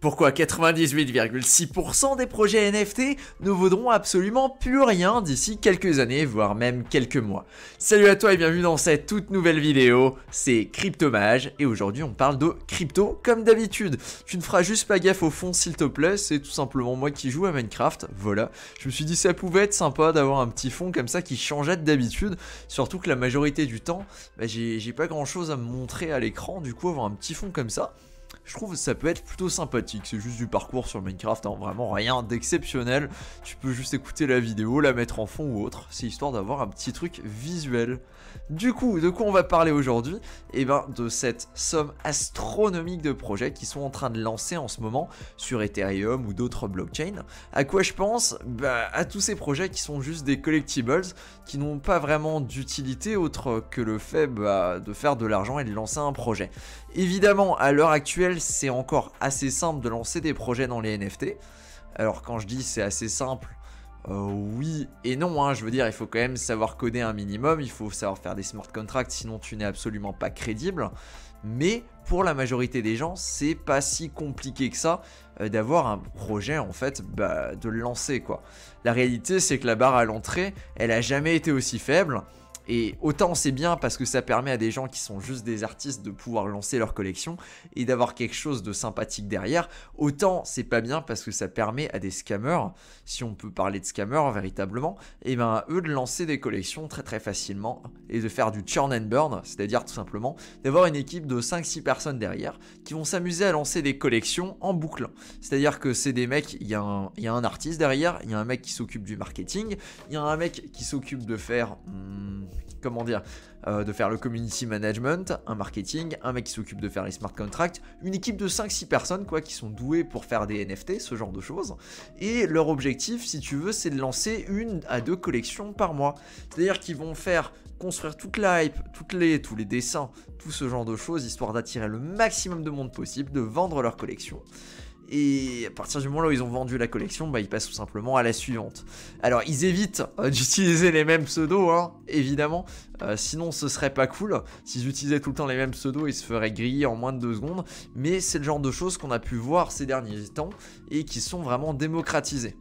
Pourquoi 98,6% des projets NFT ne vaudront absolument plus rien d'ici quelques années, voire même quelques mois. Salut à toi et bienvenue dans cette toute nouvelle vidéo, c'est Cryptomage et aujourd'hui on parle de crypto comme d'habitude. Tu ne feras juste pas gaffe au fond s'il te plaît, c'est tout simplement moi qui joue à Minecraft, voilà. Je me suis dit ça pouvait être sympa d'avoir un petit fond comme ça qui changeait d'habitude, surtout que la majorité du temps, j'ai pas grand chose à me montrer à l'écran, du coup avoir un petit fond comme ça. Je trouve que ça peut être plutôt sympathique, c'est juste du parcours sur Minecraft, hein, vraiment rien d'exceptionnel. Tu peux juste écouter la vidéo, la mettre en fond ou autre, c'est histoire d'avoir un petit truc visuel. Du coup, de quoi on va parler aujourd'hui? Eh ben, de cette somme astronomique de projets qui sont en train de lancer en ce moment sur Ethereum ou d'autres blockchains. À quoi je pense? Bah, à tous ces projets qui sont juste des collectibles, qui n'ont pas vraiment d'utilité autre que le fait de faire de l'argent et de lancer un projet. Évidemment, à l'heure actuelle, c'est encore assez simple de lancer des projets dans les NFT. Alors quand je dis c'est assez simple, oui et non, hein, je veux dire il faut quand même savoir coder un minimum, il faut savoir faire des smart contracts sinon tu n'es absolument pas crédible. Mais pour la majorité des gens, c'est pas si compliqué que ça d'avoir un projet en fait, de le lancer quoi. La réalité c'est que la barre à l'entrée, elle a jamais été aussi faible. Et autant c'est bien parce que ça permet à des gens qui sont juste des artistes de pouvoir lancer leur collection et d'avoir quelque chose de sympathique derrière, autant c'est pas bien parce que ça permet à des scammers, si on peut parler de scammers véritablement, et ben eux de lancer des collections très facilement et de faire du churn and burn, c'est-à-dire tout simplement d'avoir une équipe de 5-6 personnes derrière qui vont s'amuser à lancer des collections en boucle. C'est-à-dire que c'est des mecs, il y a un artiste derrière, il y a un mec qui s'occupe du marketing, il y a un mec qui s'occupe de faire... de faire le community management, un marketing, un mec qui s'occupe de faire les smart contracts, une équipe de 5-6 personnes quoi, qui sont douées pour faire des NFT, ce genre de choses. Et leur objectif, si tu veux, c'est de lancer 1 à 2 collections par mois. C'est-à-dire qu'ils vont faire construire toute la hype, tous les dessins, tout ce genre de choses, histoire d'attirer le maximum de monde possible, de vendre leur collection. Et à partir du moment où ils ont vendu la collection, ils passent tout simplement à la suivante. Alors ils évitent d'utiliser les mêmes pseudos, hein, évidemment, sinon ce serait pas cool. S'ils utilisaient tout le temps les mêmes pseudos, ils se feraient griller en moins de 2 secondes. Mais c'est le genre de choses qu'on a pu voir ces derniers temps et qui sont vraiment démocratisées.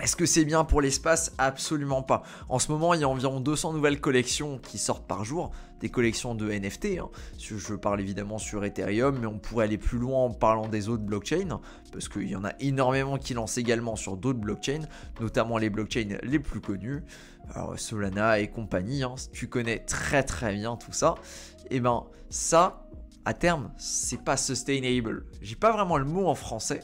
Est-ce que c'est bien pour l'espace? Absolument pas. En ce moment, il y a environ 200 nouvelles collections qui sortent par jour, des collections de NFT. Hein. Je parle évidemment sur Ethereum, mais on pourrait aller plus loin en parlant des autres blockchains, parce qu'il y en a énormément qui lancent également sur d'autres blockchains, notamment les blockchains les plus connus, alors Solana et compagnie. Hein. Tu connais très bien tout ça. Et ben ça, à terme, c'est pas sustainable. J'ai pas vraiment le mot en français.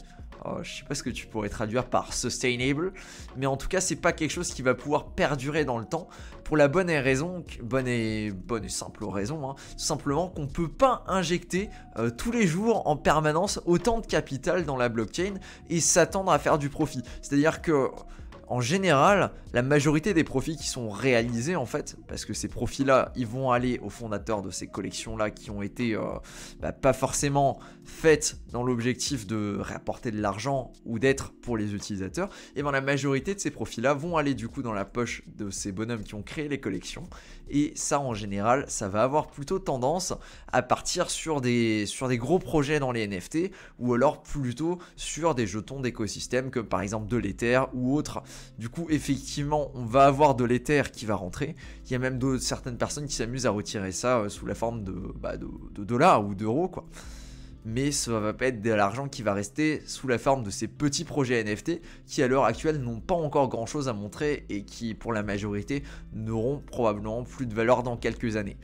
Je sais pas ce que tu pourrais traduire par sustainable, mais en tout cas c'est pas quelque chose qui va pouvoir perdurer dans le temps pour la bonne et simple raison, hein, tout simplement qu'on peut pas injecter tous les jours en permanence autant de capital dans la blockchain et s'attendre à faire du profit. C'est-à-dire que en général, la majorité des profits qui sont réalisés en fait, parce que ces profits-là, ils vont aller aux fondateurs de ces collections-là qui ont été pas forcément faites dans l'objectif de rapporter de l'argent ou d'être pour les utilisateurs, et bien la majorité de ces profits-là vont aller du coup dans la poche de ces bonhommes qui ont créé les collections, et ça en général, ça va avoir plutôt tendance à partir sur des gros projets dans les NFT, ou alors plutôt sur des jetons d'écosystème comme par exemple de l'Ether ou autre. Du coup, effectivement, on va avoir de l'Ether qui va rentrer. Il y a même certaines personnes qui s'amusent à retirer ça sous la forme de dollars ou d'euros, quoi. Mais ça va pas être de l'argent qui va rester sous la forme de ces petits projets NFT qui, à l'heure actuelle, n'ont pas encore grand chose à montrer et qui, pour la majorité, n'auront probablement plus de valeur dans quelques années.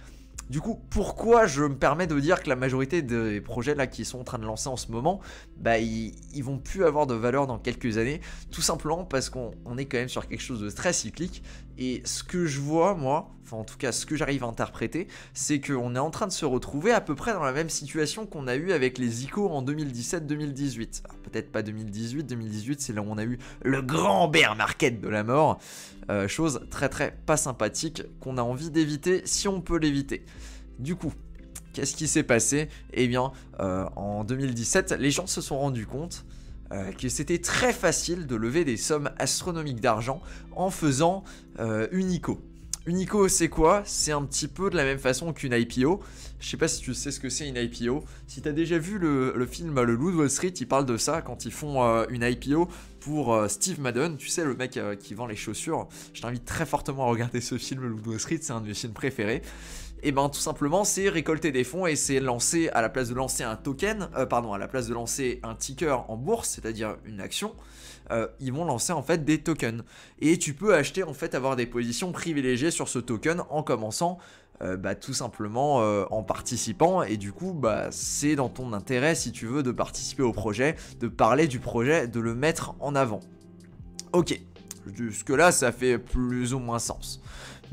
Du coup, pourquoi je me permets de dire que la majorité des projets là qui sont en train de lancer en ce moment, ils vont plus avoir de valeur dans quelques années, tout simplement parce qu'on est quand même sur quelque chose de très cyclique. Et ce que je vois, moi, enfin en tout cas ce que j'arrive à interpréter, c'est qu'on est en train de se retrouver à peu près dans la même situation qu'on a eu avec les ICO en 2017-2018. Peut-être pas 2018 c'est là où on a eu le grand bear market de la mort. Chose très pas sympathique qu'on a envie d'éviter si on peut l'éviter. Du coup, qu'est-ce qui s'est passé? Eh bien, en 2017, les gens se sont rendus compte que c'était très facile de lever des sommes astronomiques d'argent en faisant une ICO. Une ICO, c'est quoi? C'est un petit peu de la même façon qu'une IPO. Je sais pas si tu sais ce que c'est une IPO. Si tu as déjà vu le film Le Loup de Wall Street, ils parlent de ça quand ils font une IPO pour Steve Madden, tu sais, le mec qui vend les chaussures. Je t'invite très fortement à regarder ce film, Le Loup de Wall Street, c'est un de mes films préférés. Et ben tout simplement, c'est récolter des fonds et c'est lancer, à la place de lancer un token, à la place de lancer un ticker en bourse, c'est-à-dire une action, ils vont lancer en fait des tokens. Et tu peux acheter, en fait, avoir des positions privilégiées sur ce token en commençant tout simplement en participant. Et du coup, c'est dans ton intérêt, si tu veux, de participer au projet, de parler du projet, de le mettre en avant. Ok, jusque-là, ça fait plus ou moins sens.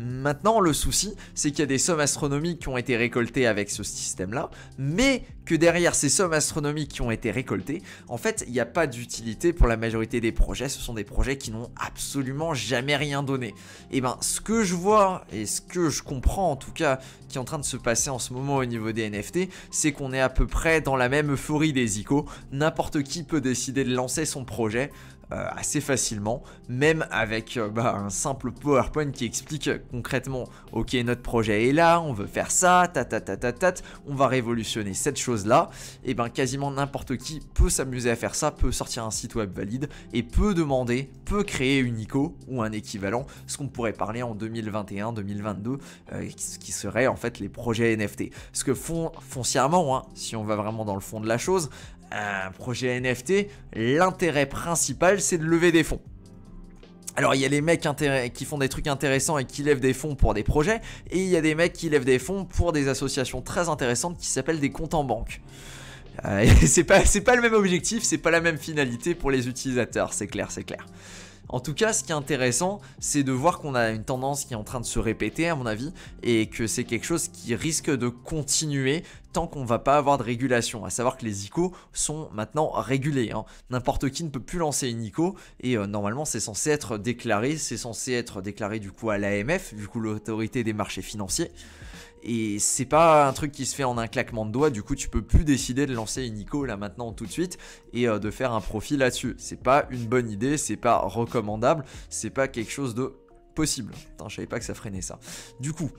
Maintenant, le souci, c'est qu'il y a des sommes astronomiques qui ont été récoltées avec ce système-là, mais que derrière ces sommes astronomiques qui ont été récoltées, en fait, il n'y a pas d'utilité pour la majorité des projets. Ce sont des projets qui n'ont absolument jamais rien donné. Et ben, ce que je vois, et ce que je comprends en tout cas, qui est en train de se passer en ce moment au niveau des NFT, c'est qu'on est à peu près dans la même euphorie des ICO. N'importe qui peut décider de lancer son projet. Assez facilement, même avec un simple PowerPoint qui explique concrètement, ok, notre projet est là, on veut faire ça, on va révolutionner cette chose-là, et ben quasiment n'importe qui peut s'amuser à faire ça, peut sortir un site web valide et peut demander, peut créer une ICO ou un équivalent, ce qu'on pourrait parler en 2021-2022, ce qui serait en fait les projets NFT. Ce que font foncièrement, hein, si on va vraiment dans le fond de la chose, un projet NFT, l'intérêt principal, c'est de lever des fonds. Alors il y a les mecs qui font des trucs intéressants et qui lèvent des fonds pour des projets, et il y a des mecs qui lèvent des fonds pour des associations très intéressantes qui s'appellent des comptes en banque. C'est pas le même objectif, c'est pas la même finalité pour les utilisateurs, c'est clair, c'est clair. En tout cas, ce qui est intéressant, c'est de voir qu'on a une tendance qui est en train de se répéter, à mon avis, et que c'est quelque chose qui risque de continuer tant qu'on va pas avoir de régulation. À savoir que les ICO sont maintenant régulés, hein. N'importe qui ne peut plus lancer une ICO, et normalement c'est censé être déclaré, du coup à l'AMF, du coup l'autorité des marchés financiers. Et c'est pas un truc qui se fait en un claquement de doigts, du coup tu peux plus décider de lancer une ICO là maintenant tout de suite et de faire un profit là-dessus. C'est pas une bonne idée, c'est pas recommandable, c'est pas quelque chose de possible. Putain, je savais pas que ça freinait ça. Du coup,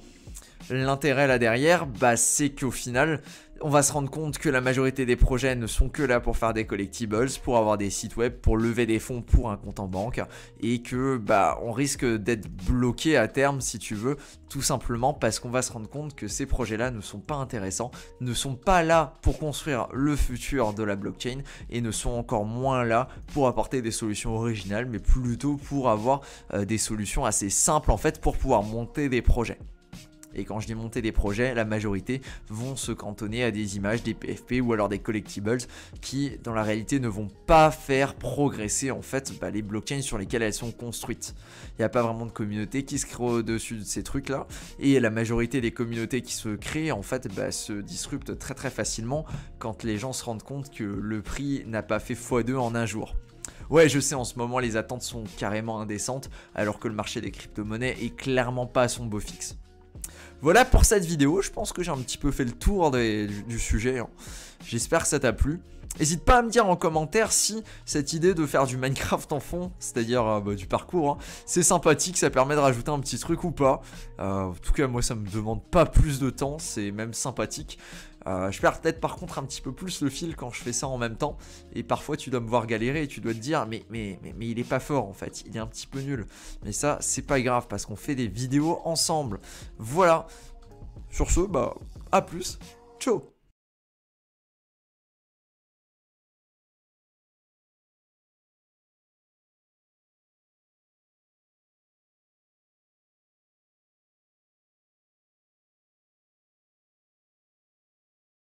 l'intérêt là derrière, c'est qu'au final, on va se rendre compte que la majorité des projets ne sont que là pour faire des collectibles, pour avoir des sites web, pour lever des fonds pour un compte en banque, et que on risque d'être bloqué à terme si tu veux, tout simplement parce qu'on va se rendre compte que ces projets-là ne sont pas intéressants, ne sont pas là pour construire le futur de la blockchain et ne sont encore moins là pour apporter des solutions originales, mais plutôt pour avoir des solutions assez simples en fait pour pouvoir monter des projets. Et quand je dis monter des projets, la majorité vont se cantonner à des images, des PFP ou alors des collectibles qui dans la réalité ne vont pas faire progresser en fait les blockchains sur lesquelles elles sont construites. Il n'y a pas vraiment de communauté qui se crée au-dessus de ces trucs là, et la majorité des communautés qui se créent en fait se disruptent très très facilement quand les gens se rendent compte que le prix n'a pas fait x2 en un jour. Ouais, je sais, en ce moment les attentes sont carrément indécentes alors que le marché des crypto-monnaies est clairement pas à son beau fixe. Voilà pour cette vidéo, je pense que j'ai un petit peu fait le tour du sujet, hein. J'espère que ça t'a plu. N'hésite pas à me dire en commentaire si cette idée de faire du Minecraft en fond, c'est-à-dire du parcours, hein, c'est sympathique, ça permet de rajouter un petit truc ou pas. En tout cas, moi ça me demande pas plus de temps, c'est même sympathique. Je perds peut-être par contre un petit peu plus le fil quand je fais ça en même temps. Et parfois tu dois me voir galérer et tu dois te dire mais il est pas fort en fait, il est un petit peu nul. Mais ça c'est pas grave parce qu'on fait des vidéos ensemble. Voilà. Sur ce, à plus. Ciao.